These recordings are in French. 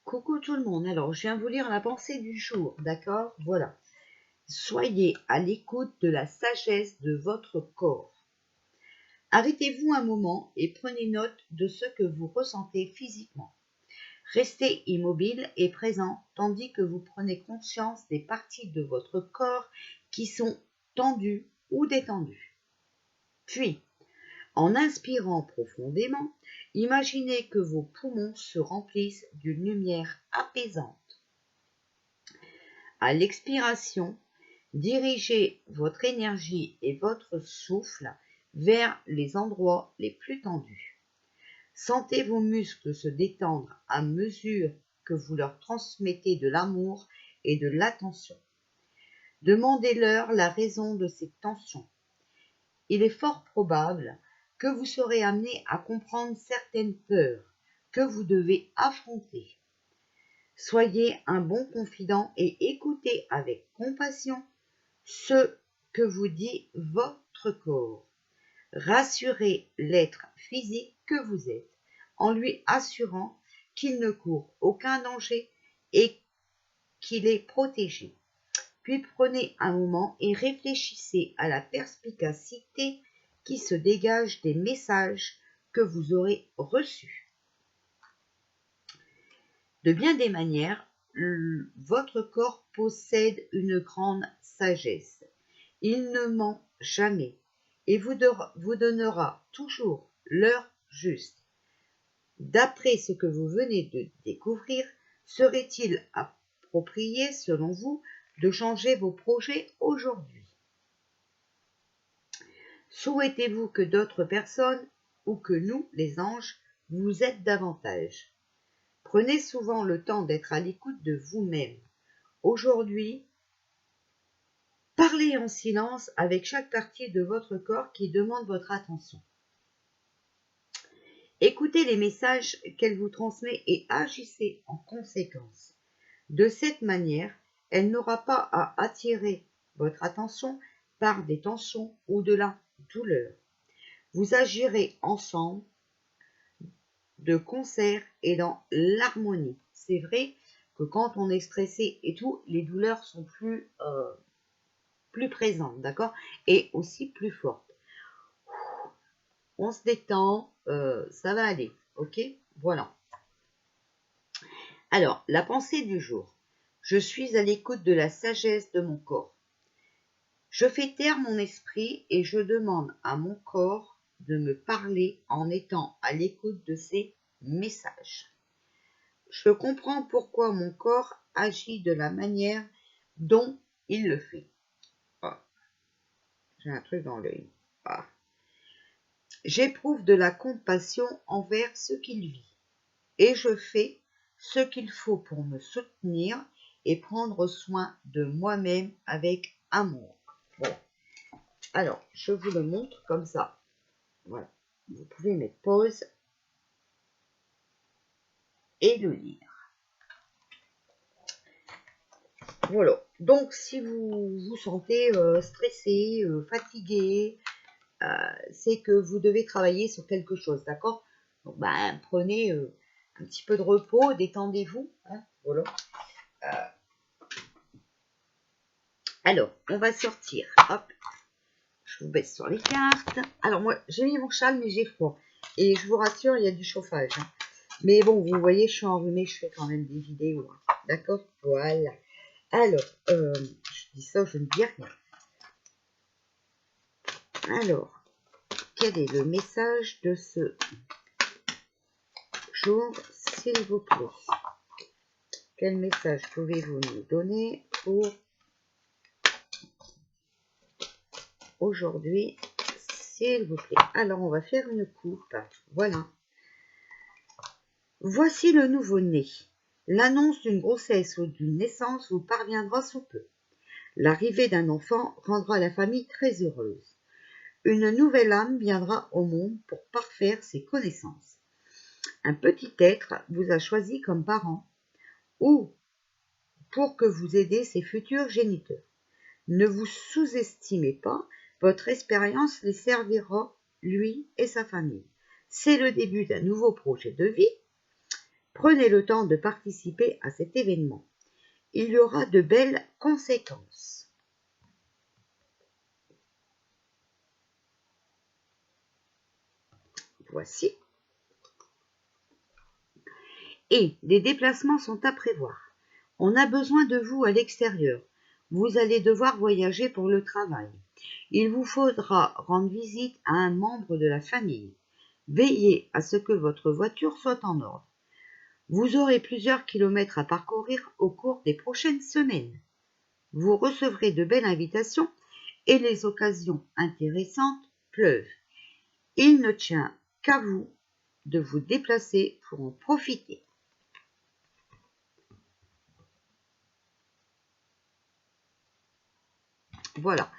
Coucou tout le monde, alors je viens vous lire la pensée du jour, d'accord? Voilà. Soyez à l'écoute de la sagesse de votre corps. Arrêtez-vous un moment et prenez note de ce que vous ressentez physiquement. Restez immobile et présent tandis que vous prenez conscience des parties de votre corps qui sont tendues ou détendues. Puis, en inspirant profondément, imaginez que vos poumons se remplissent d'une lumière apaisante. À l'expiration, dirigez votre énergie et votre souffle vers les endroits les plus tendus. Sentez vos muscles se détendre à mesure que vous leur transmettez de l'amour et de l'attention. Demandez-leur la raison de ces tensions. Il est fort probable que vous serez amené à comprendre certaines peurs que vous devez affronter. Soyez un bon confident et écoutez avec compassion ce que vous dit votre corps. Rassurez l'être physique que vous êtes en lui assurant qu'il ne court aucun danger et qu'il est protégé. Puis prenez un moment et réfléchissez à la perspicacité qui se dégage des messages que vous aurez reçus. De bien des manières, votre corps possède une grande sagesse. Il ne ment jamais et vous donnera toujours l'heure juste. D'après ce que vous venez de découvrir, serait-il approprié, selon vous, de changer vos projets aujourd'hui? Souhaitez-vous que d'autres personnes ou que nous, les anges, vous aident davantage? Prenez souvent le temps d'être à l'écoute de vous-même. Aujourd'hui, parlez en silence avec chaque partie de votre corps qui demande votre attention. Écoutez les messages qu'elle vous transmet et agissez en conséquence. De cette manière, elle n'aura pas à attirer votre attention par des tensions ou de la douleur. Vous agirez ensemble de concert et dans l'harmonie. C'est vrai que quand on est stressé et tout, les douleurs sont plus présentes, d'accord? Et aussi plus fortes. On se détend, ça va aller, ok? Voilà. Alors, la pensée du jour. Je suis à l'écoute de la sagesse de mon corps. Je fais taire mon esprit et je demande à mon corps de me parler en étant à l'écoute de ses messages. Je comprends pourquoi mon corps agit de la manière dont il le fait. Ah, j'ai un truc dans l'œil. Ah. J'éprouve de la compassion envers ce qu'il vit et je fais ce qu'il faut pour me soutenir et prendre soin de moi-même avec amour. Bon. Alors, je vous le montre comme ça. Voilà. Vous pouvez mettre pause et le lire. Voilà. Donc, si vous vous sentez stressé, fatigué, c'est que vous devez travailler sur quelque chose, d'accord? Donc, prenez un petit peu de repos, détendez-vous. Hein, voilà. Alors, on va sortir. Hop. Je vous baisse sur les cartes. Alors, moi, j'ai mis mon châle, mais j'ai froid. Et je vous rassure, il y a du chauffage. Hein. Mais bon, vous voyez, je suis enrhumée, je fais quand même des vidéos. Hein. D'accord? Voilà. Alors, je dis ça, je ne dis rien. Alors, quel est le message de ce jour, s'il vous plaît? Quel message pouvez-vous nous donner pour aujourd'hui, s'il vous plaît? Alors, on va faire une courte. Voilà. Voici le nouveau-né. L'annonce d'une grossesse ou d'une naissance vous parviendra sous peu. L'arrivée d'un enfant rendra la famille très heureuse. Une nouvelle âme viendra au monde pour parfaire ses connaissances. Un petit être vous a choisi comme parent ou pour que vous aidiez ses futurs géniteurs. Ne vous sous-estimez pas, votre expérience les servira, lui et sa famille. C'est le début d'un nouveau projet de vie. Prenez le temps de participer à cet événement. Il y aura de belles conséquences. Voici. Et des déplacements sont à prévoir. On a besoin de vous à l'extérieur. Vous allez devoir voyager pour le travail. Il vous faudra rendre visite à un membre de la famille. Veillez à ce que votre voiture soit en ordre. Vous aurez plusieurs kilomètres à parcourir au cours des prochaines semaines. Vous recevrez de belles invitations et les occasions intéressantes pleuvent. Il ne tient qu'à vous de vous déplacer pour en profiter. Voilà.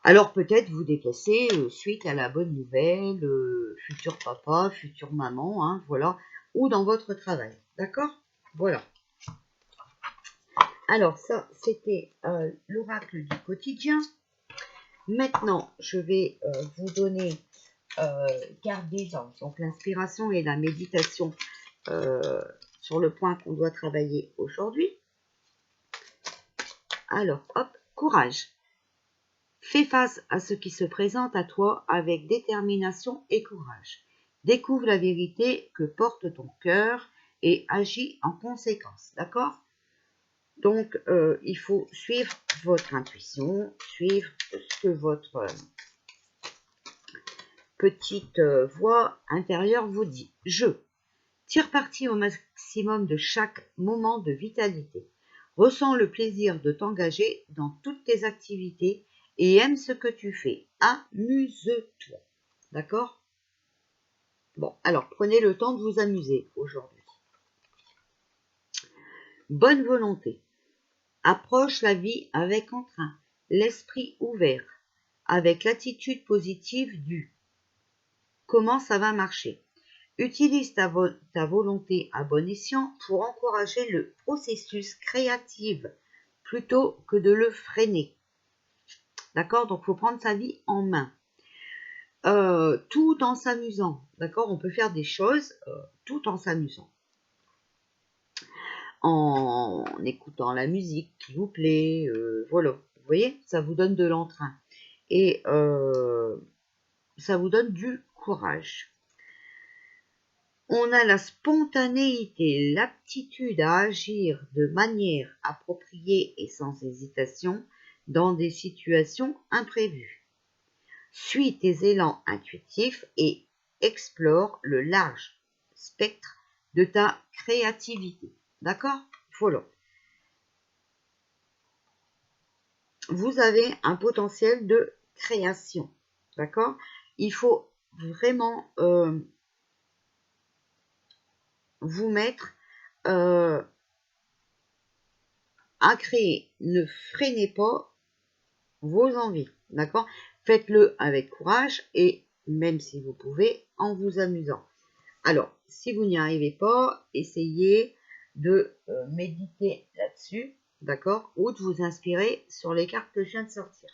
Alors peut-être vous déplacer suite à la bonne nouvelle, futur papa, future maman, hein, voilà, ou dans votre travail, d'accord? Voilà. Alors ça, c'était l'oracle du quotidien. Maintenant, je vais vous donner carte des anges, donc l'inspiration et la méditation sur le point qu'on doit travailler aujourd'hui. Alors, hop, courage. Fais face à ce qui se présente à toi avec détermination et courage. Découvre la vérité que porte ton cœur et agis en conséquence, d'accord? Donc, il faut suivre votre intuition, suivre ce que votre petite voix intérieure vous dit. Je tire parti au maximum de chaque moment de vitalité. Ressens le plaisir de t'engager dans toutes tes activités et aime ce que tu fais. Amuse-toi. D'accord? Bon, alors prenez le temps de vous amuser aujourd'hui. Bonne volonté. Approche la vie avec entrain, l'esprit ouvert, avec l'attitude positive du « comment ça va marcher ». Utilise ta volonté à bon escient pour encourager le processus créatif plutôt que de le freiner. D'accord? Donc, il faut prendre sa vie en main. Tout en s'amusant. D'accord? On peut faire des choses tout en s'amusant. En écoutant la musique qui vous plaît. Voilà. Vous voyez? Ça vous donne de l'entrain. Et ça vous donne du courage. On a la spontanéité, l'aptitude à agir de manière appropriée et sans hésitation dans des situations imprévues. Suis tes élans intuitifs et explore le large spectre de ta créativité. D'accord? Voilà. Vous avez un potentiel de création. D'accord? Il faut vraiment vous mettre à créer. Ne freinez pas vos envies, d'accord? Faites-le avec courage et même si vous pouvez, en vous amusant. Alors, si vous n'y arrivez pas, essayez de méditer là-dessus, d'accord? Ou de vous inspirer sur les cartes que je viens de sortir.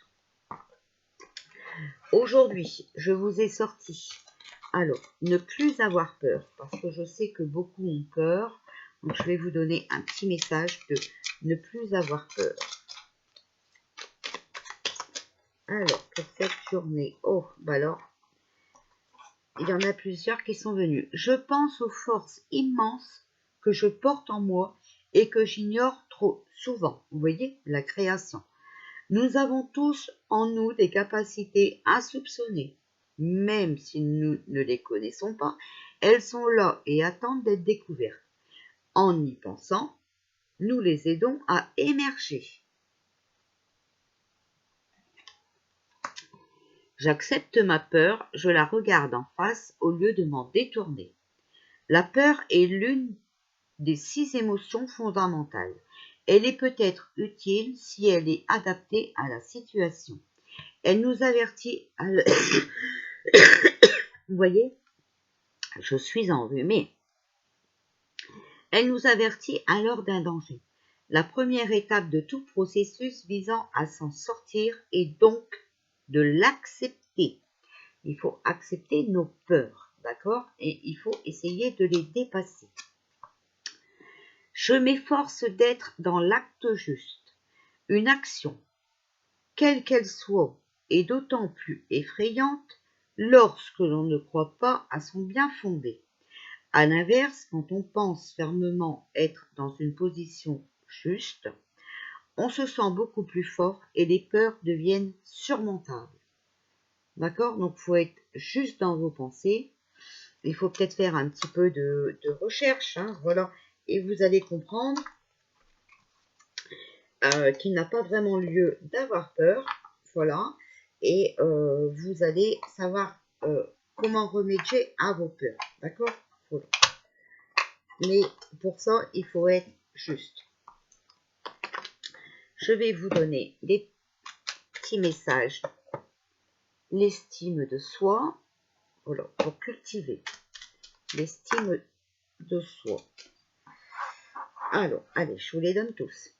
Aujourd'hui, je vous ai sorti, alors, ne plus avoir peur, parce que je sais que beaucoup ont peur. Donc, je vais vous donner un petit message de ne plus avoir peur. Alors, pour cette journée, oh, bah alors, il y en a plusieurs qui sont venus. Je pense aux forces immenses que je porte en moi et que j'ignore trop souvent. Vous voyez, la création. Nous avons tous en nous des capacités insoupçonnées. Même si nous ne les connaissons pas, elles sont là et attendent d'être découvertes. En y pensant, nous les aidons à émerger. J'accepte ma peur, je la regarde en face au lieu de m'en détourner. La peur est l'une des 6 émotions fondamentales. Elle est peut-être utile si elle est adaptée à la situation. Elle nous avertit à Vous voyez, je suis enrhumée. Elle nous avertit alors d'un danger. La première étape de tout processus visant à s'en sortir est donc de l'accepter. Il faut accepter nos peurs, d'accord? Et il faut essayer de les dépasser. Je m'efforce d'être dans l'acte juste. Une action, quelle qu'elle soit, est d'autant plus effrayante lorsque l'on ne croit pas à son bien fondé. À l'inverse, quand on pense fermement être dans une position juste, on se sent beaucoup plus fort et les peurs deviennent surmontables. D'accord? Donc, il faut être juste dans vos pensées. Il faut peut-être faire un petit peu de recherche, hein, voilà. Et vous allez comprendre qu'il n'a pas vraiment lieu d'avoir peur, voilà. Et vous allez savoir comment remédier à vos peurs, d'accord? Voilà. Mais pour ça, il faut être juste. Je vais vous donner des petits messages. L'estime de soi, voilà, pour cultiver l'estime de soi. Alors, allez, je vous les donne tous.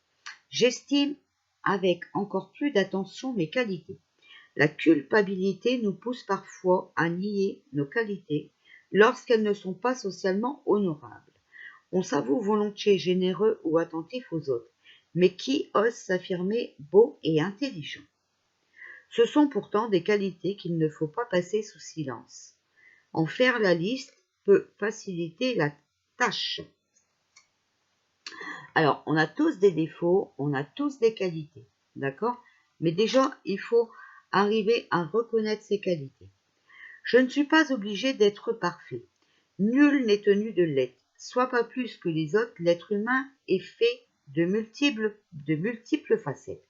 J'estime avec encore plus d'attention mes qualités. La culpabilité nous pousse parfois à nier nos qualités lorsqu'elles ne sont pas socialement honorables. On s'avoue volontiers généreux ou attentif aux autres, mais qui ose s'affirmer beau et intelligent? Ce sont pourtant des qualités qu'il ne faut pas passer sous silence. En faire la liste peut faciliter la tâche. Alors, on a tous des défauts, on a tous des qualités, d'accord? Mais déjà, il faut arriver à reconnaître ses qualités. Je ne suis pas obligé d'être parfait. Nul n'est tenu de l'être. Soit pas plus que les autres, l'être humain est fait de multiples facettes.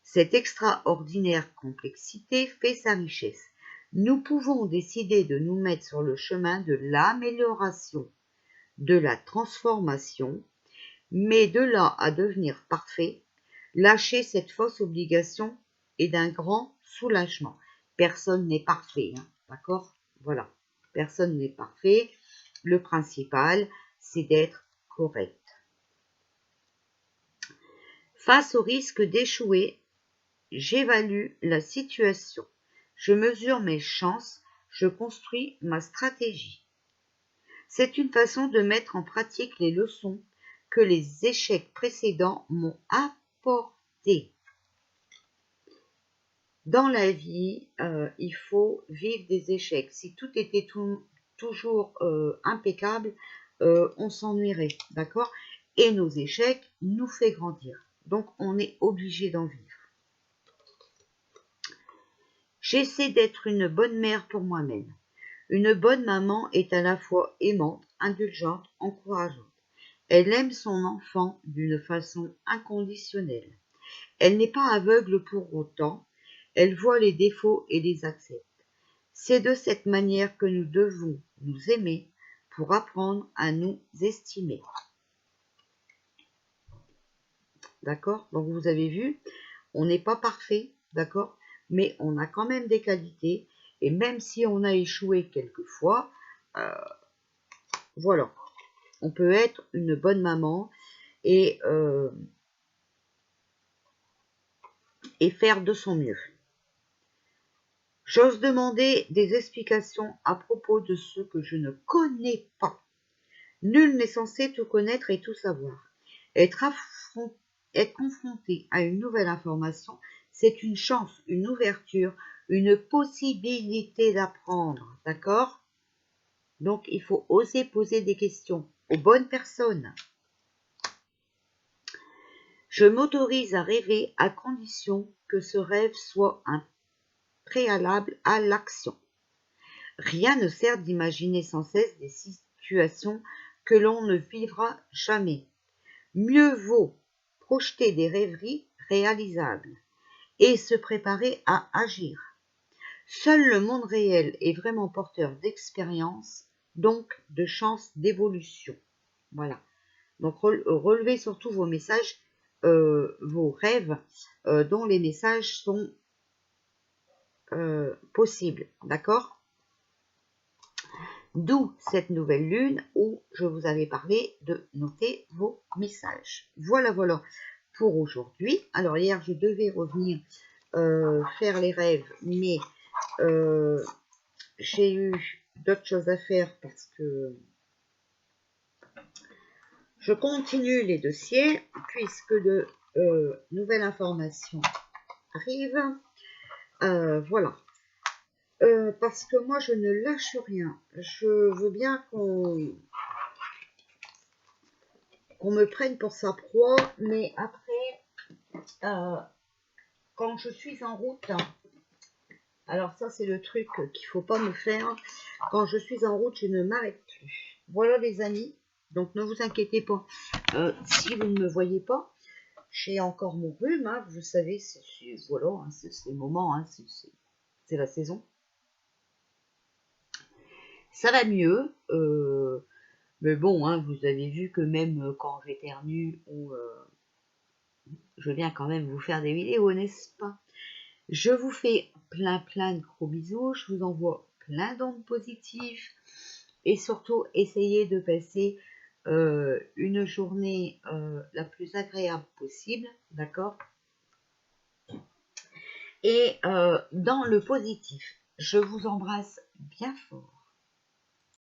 Cette extraordinaire complexité fait sa richesse. Nous pouvons décider de nous mettre sur le chemin de l'amélioration, de la transformation, mais de là à devenir parfait, lâcher cette fausse obligation est d'un grand soulagement. Personne n'est parfait, hein, d'accord? Voilà, personne n'est parfait. Le principal, c'est d'être correct. Face au risque d'échouer, j'évalue la situation. Je mesure mes chances, je construis ma stratégie. C'est une façon de mettre en pratique les leçons que les échecs précédents m'ont apportées. Dans la vie, il faut vivre des échecs. Si tout était toujours impeccable, on s'ennuierait, d'accord? Et nos échecs nous font grandir. Donc, on est obligé d'en vivre. J'essaie d'être une bonne mère pour moi-même. Une bonne maman est à la fois aimante, indulgente, encourageante. Elle aime son enfant d'une façon inconditionnelle. Elle n'est pas aveugle pour autant. Elle voit les défauts et les accepte. C'est de cette manière que nous devons nous aimer pour apprendre à nous estimer. D'accord? Donc vous avez vu, on n'est pas parfait, d'accord? Mais on a quand même des qualités. Et même si on a échoué quelquefois, voilà, on peut être une bonne maman et faire de son mieux. J'ose demander des explications à propos de ce que je ne connais pas. Nul n'est censé tout connaître et tout savoir. Être confronté à une nouvelle information, c'est une chance, une ouverture, une possibilité d'apprendre, d'accord? Donc, il faut oser poser des questions aux bonnes personnes. Je m'autorise à rêver à condition que ce rêve soit un préalable à l'action. Rien ne sert d'imaginer sans cesse des situations que l'on ne vivra jamais. Mieux vaut projeter des rêveries réalisables et se préparer à agir. Seul le monde réel est vraiment porteur d'expérience, donc de chances d'évolution. Voilà. Donc relevez surtout vos messages, vos rêves, dont les messages sont possibles. D'accord? D'où cette nouvelle lune où je vous avais parlé de noter vos messages. Voilà, voilà pour aujourd'hui. Alors hier, je devais revenir faire les rêves, mais j'ai eu d'autres choses à faire parce que Je continue les dossiers puisque de nouvelles informations arrivent. Voilà. Parce que moi, je ne lâche rien. Je veux bien qu'on me prenne pour sa proie, mais après, quand je suis en route, alors ça, c'est le truc qu'il faut pas me faire. Quand je suis en route, je ne m'arrête plus. Voilà, les amis. Donc, ne vous inquiétez pas. Si vous ne me voyez pas, j'ai encore mon rhume. Hein, vous savez, voilà, hein, c'est le moment. Hein, c'est la saison. Ça va mieux. Mais bon, hein, vous avez vu que même quand j'éternue, je viens quand même vous faire des vidéos, n'est-ce pas? Je vous fais plein de gros bisous. Je vous envoie plein d'ondes positives. Et surtout, essayez de passer une journée la plus agréable possible, d'accord? Et dans le positif, je vous embrasse bien fort.